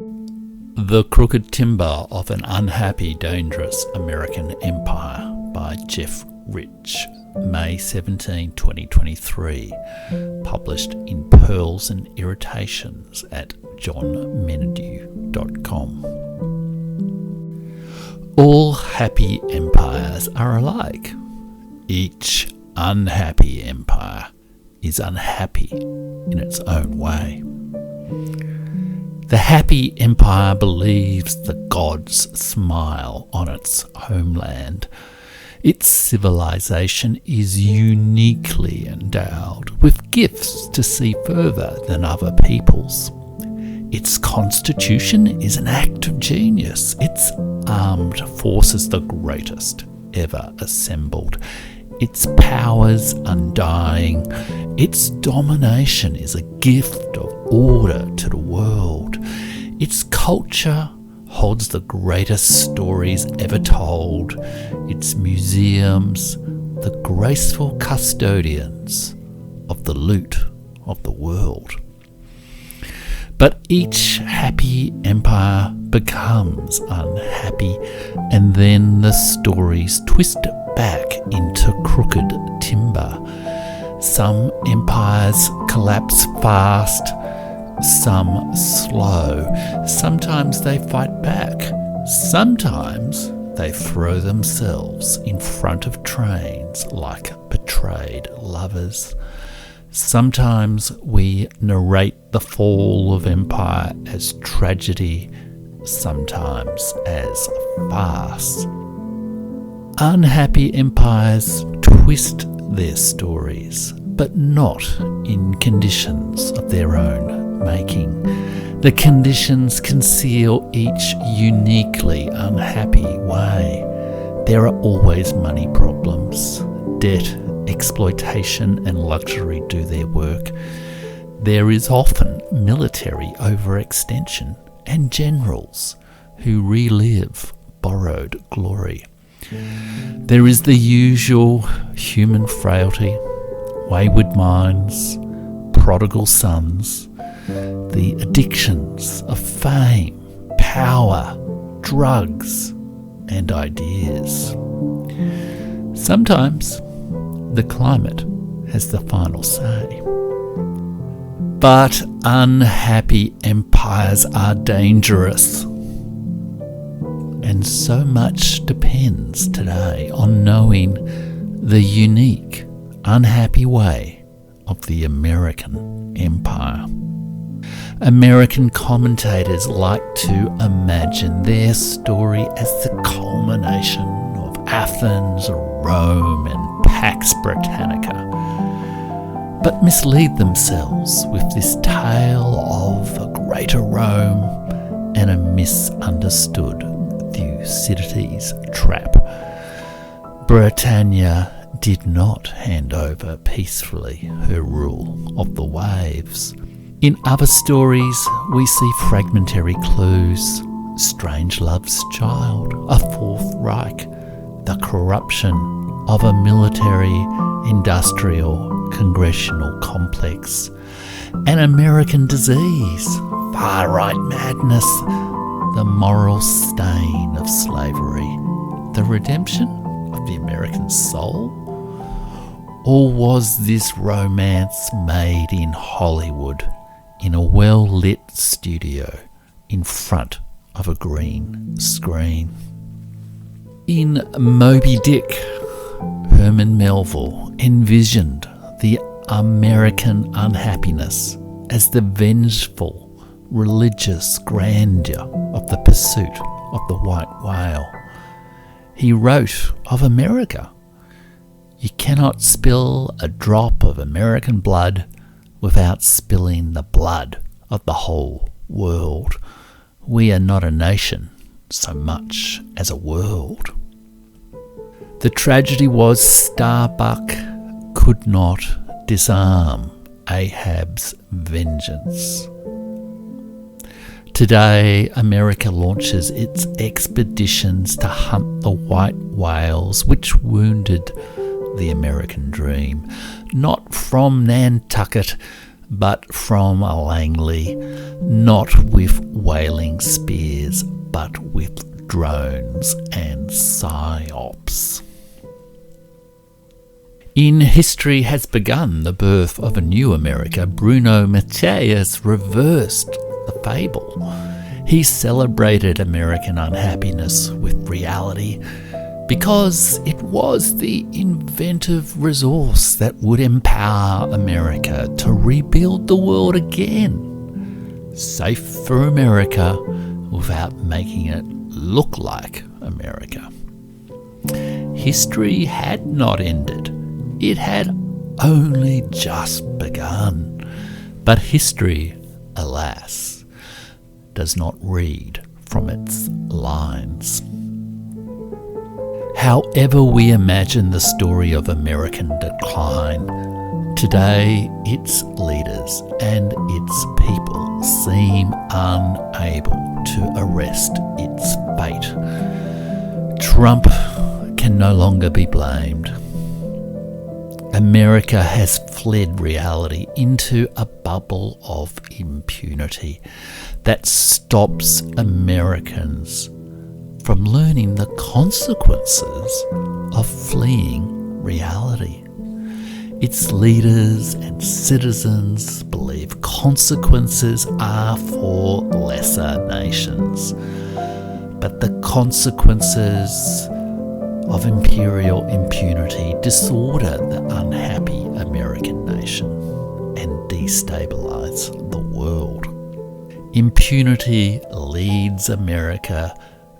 The Crooked Timber of an Unhappy, Dangerous American Empire by Jeff Rich, May 17, 2023, published in Pearls and Irritations at johnmenadue.com. All happy empires are alike. Each unhappy empire is unhappy in its own way. The happy empire believes the gods smile on its homeland. Its civilization is uniquely endowed with gifts to see further than other peoples. Its constitution is an act of genius. Its armed forces the greatest ever assembled. Its powers undying. Its domination is a gift of order to the world. Its culture holds the greatest stories ever told. Its museums, the graceful custodians of the loot of the world. But each happy empire becomes unhappy, and then the stories twist back into crooked timber. Some empires collapse fast, some slow. Sometimes they fight back. Sometimes they throw themselves in front of trains like betrayed lovers. Sometimes we narrate the fall of empire as tragedy, sometimes as farce. Unhappy empires twist their stories, but not in conditions of their own making. The conditions conceal each uniquely unhappy way. There are always money problems, debt, exploitation and luxury do their work. There is often military overextension and generals who relive borrowed glory. There is the usual human frailty, wayward minds, prodigal sons, the addictions of fame, power, drugs, and ideas. Sometimes the climate has the final say. But unhappy empires are dangerous. And so much depends today on knowing the unique, unhappy way of the American empire. American commentators like to imagine their story as the culmination of Athens, Rome, and Pax Britannica, but mislead themselves with this tale of a greater Rome and a misunderstood Thucydides trap. Britannia did not hand over peacefully her rule of the waves. In other stories, we see fragmentary clues: strange love's child, a Fourth Reich, the corruption of a military, industrial, congressional complex, an American disease, far-right madness, the moral stain of slavery, the redemption of the American soul? Or was this romance made in Hollywood, in a well-lit studio, in front of a green screen? In Moby Dick, Herman Melville envisioned the American unhappiness as the vengeful, religious grandeur of the pursuit of the white whale. He wrote of America: "You cannot spill a drop of American blood without spilling the blood of the whole world. We are not a nation so much as a world." The tragedy was Starbuck could not disarm Ahab's vengeance. Today, America launches its expeditions to hunt the white whales which wounded the American dream, not from Nantucket, but from Langley, not with whaling spears, but with drones and psyops. In History Has Begun, the Birth of a New America, Bruno Matthias reversed the fable. He celebrated American unhappiness with reality because it was the inventive resource that would empower America to rebuild the world again. Safe for America without making it look like America. History had not ended. It had only just begun. But history, alas, does not read from its lines. However we imagine the story of American decline, today its leaders and its people seem unable to arrest its fate. Trump can no longer be blamed. America has fled reality into a bubble of impunity that stops Americans from learning the consequences of fleeing reality. Its leaders and citizens believe consequences are for lesser nations, but the consequences of imperial impunity disorder the unhappy American nation and destabilise the world. Impunity leads America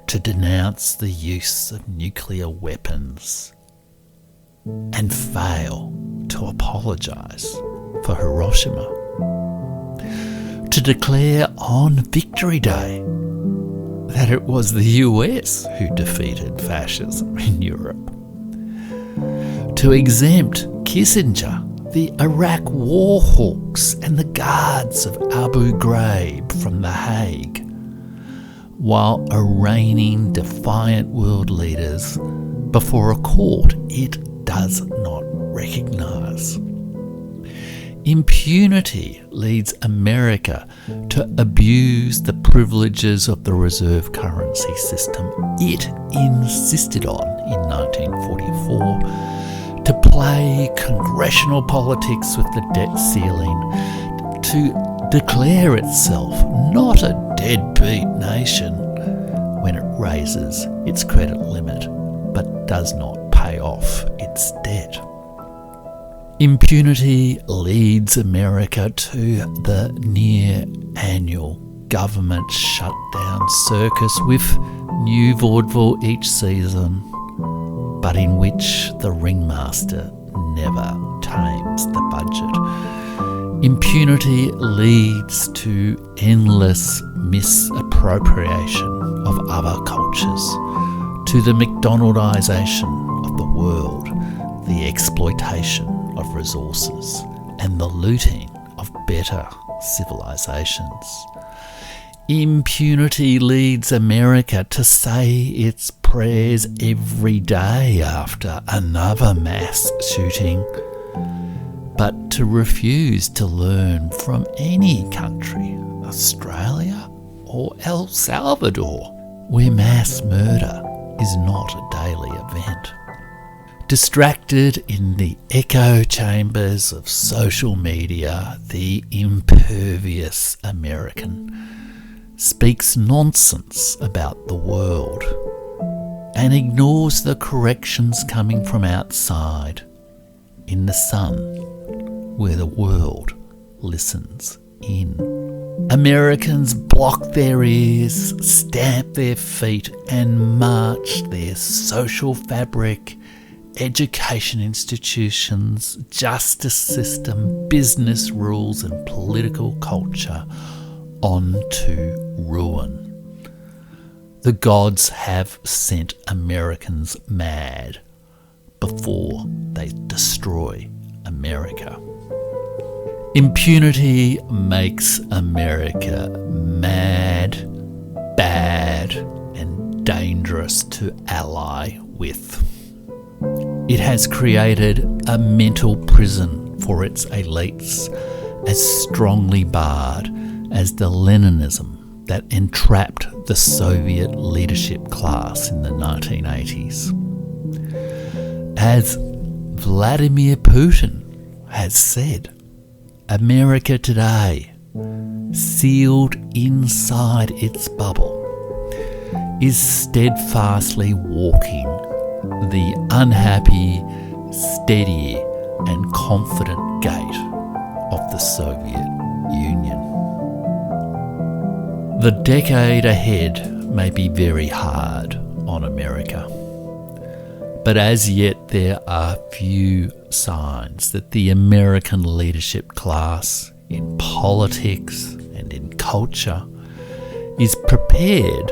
to denounce the use of nuclear weapons and fail to apologise for Hiroshima. To declare on Victory Day that it was the US who defeated fascism in Europe. To exempt Kissinger, the Iraq war hawks and the guards of Abu Ghraib from The Hague, while arraigning defiant world leaders before a court it does not recognise. Impunity leads America to abuse the privileges of the reserve currency system it insisted on in 1944, to play congressional politics with the debt ceiling, to declare itself not a deadbeat nation when it raises its credit limit but does not pay off its debt. Impunity leads America to the near-annual government shutdown circus with new vaudeville each season, but in which the ringmaster never tames the budget. Impunity leads to endless misappropriation of other cultures, to the McDonaldization of the world, the exploitation of resources, and the looting of better civilizations. Impunity leads America to say its prayers every day after another mass shooting, but to refuse to learn from any country, Australia or El Salvador, where mass murder is not a daily event. Distracted in the echo chambers of social media, the impervious American speaks nonsense about the world and ignores the corrections coming from outside in the sun, where the world listens in. Americans block their ears, stamp their feet, and march their social fabric, education institutions, justice system, business rules, and political culture onto ruin. The gods have sent Americans mad before they destroy America. Impunity makes America mad, bad, and dangerous to ally with. It has created a mental prison for its elites as strongly barred as the Leninism that entrapped the Soviet leadership class in the 1980s. As Vladimir Putin has said, America today, sealed inside its bubble, is steadfastly walking the unhappy, steady and confident gait of the Soviet Union. The decade ahead may be very hard on America, but as yet there are few signs that the American leadership class in politics and in culture is prepared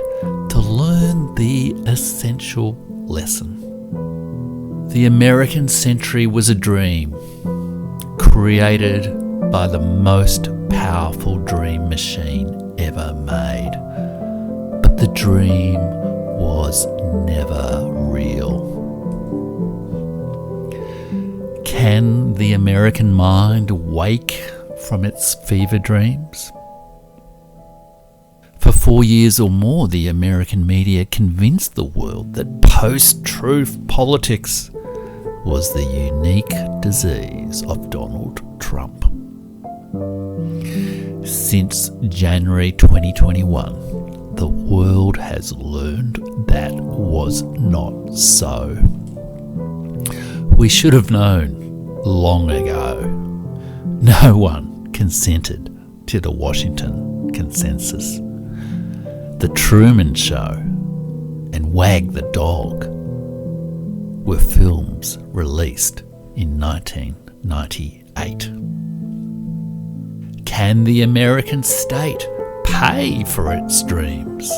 to learn the essential lesson. The American century was a dream created by the most powerful dream machine ever made. But the dream was never real. Can the American mind wake from its fever dreams? For 4 years or more, the American media convinced the world that post-truth politics was the unique disease of Donald Trump. Since January 2021, the world has learned that was not so. We should have known long ago. No one consented to the Washington Consensus. The Truman Show and Wag the Dog were films released in 1998. Can the American state pay for its dreams?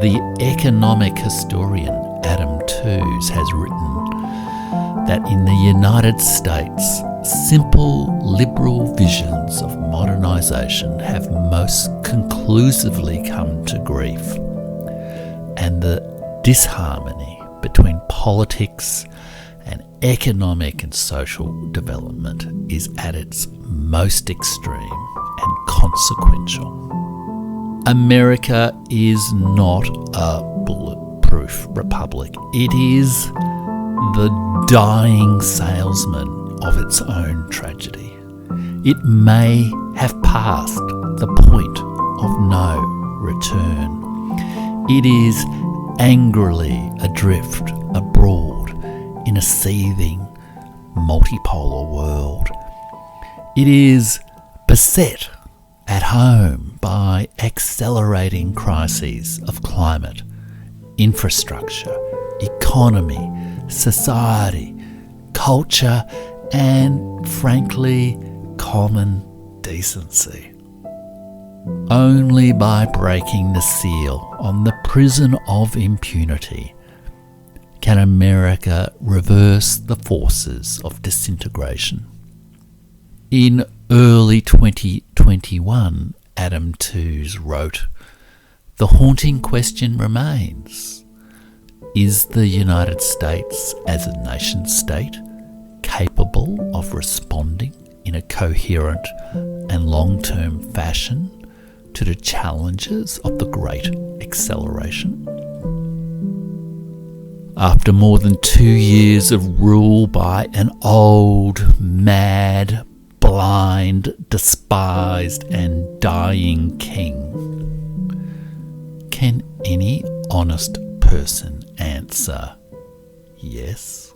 The economic historian Adam Tooze has written that in the United States, simple liberal visions of modernisation have most conclusively come to grief, and the disharmony between politics and economic and social development is at its most extreme and consequential. America is not a bulletproof republic. It is the dying salesman of its own tragedy. It may have passed the point of no return. It is angrily adrift abroad in a seething multipolar world. It is beset at home by accelerating crises of climate, infrastructure, economy, society, culture, and, frankly, common decency. Only by breaking the seal on the prison of impunity can America reverse the forces of disintegration. In early 2021, Adam Tooze wrote, "The haunting question remains. Is the United States as a nation-state capable of responding in a coherent and long-term fashion to the challenges of the Great Acceleration?" After more than 2 years of rule by an old, mad, blind, despised and dying king, can any honest person answer yes?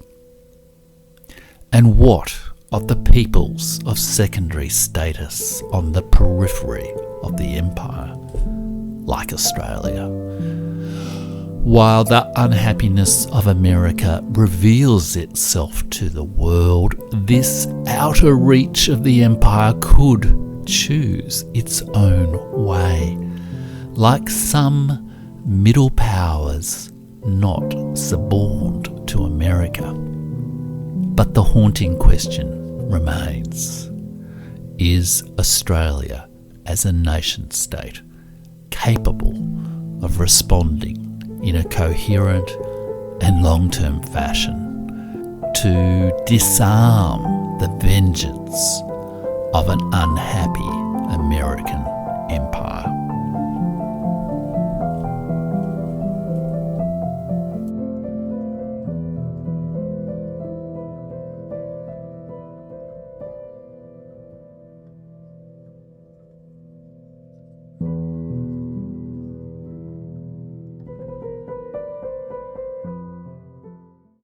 And what of the peoples of secondary status on the periphery of the empire, like Australia? While the unhappiness of America reveals itself to the world, this outer reach of the empire could choose its own way, like some middle powers not suborned to America. But the haunting question remains: is Australia as a nation-state capable of responding in a coherent and long-term fashion to disarm the vengeance of an unhappy American empire.